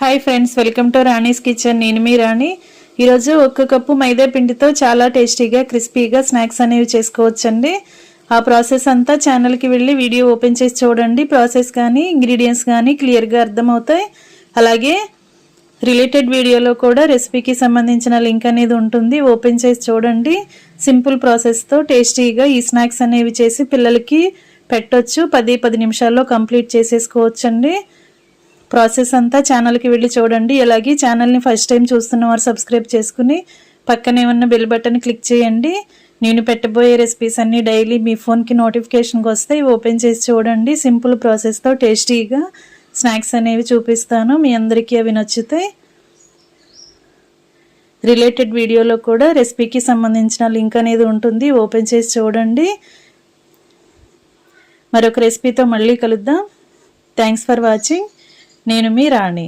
Hi friends, welcome to Rani's kitchen. నేను మీ రాణి. ఈరోజు 1 cup మైదా పిండితో చాలా టేస్టీగా క్రిస్పీగా స్నాక్స్ అనేవి చేసుకోవచ్చండి. ఆ ప్రాసెస్ అంతా ఛానల్కి వెళ్ళి వీడియో ఓపెన్ చేసి చూడండి. ప్రాసెస్ కానీ ఇంగ్రీడియంట్స్ కానీ క్లియర్గా అర్థమవుతాయి. అలాగే రిలేటెడ్ వీడియోలో కూడా రెసిపీకి సంబంధించిన లింక్ అనేది ఉంటుంది, ఓపెన్ చేసి చూడండి. సింపుల్ ప్రాసెస్తో టేస్టీగా ఈ స్నాక్స్ అనేవి చేసి పిల్లలకి పెట్టొచ్చు. 10 నిమిషాల్లో కంప్లీట్ చేసేసుకోవచ్చండి. ప్రాసెస్ అంతా ఛానల్కి వెళ్ళి చూడండి. అలాగే ఛానల్ని ఫస్ట్ టైం చూస్తున్నవారు సబ్స్క్రైబ్ చేసుకుని పక్కనే ఉన్న బెల్ బటన్ క్లిక్ చేయండి. నేను పెట్టబోయే రెసిపీస్ అన్నీ డైలీ మీ ఫోన్కి నోటిఫికేషన్కి వస్తాయి. ఓపెన్ చేసి చూడండి. సింపుల్ ప్రాసెస్తో టేస్టీగా స్నాక్స్ అనేవి చూపిస్తాను. మీ అందరికీ అవి నచ్చుతాయి. రిలేటెడ్ వీడియోలో కూడా రెసిపీకి సంబంధించిన లింక్ అనేది ఉంటుంది, ఓపెన్ చేసి చూడండి. మరొక రెసిపీతో మళ్ళీ కలుద్దాం. Thanks for watching. నేను మీ రాణి.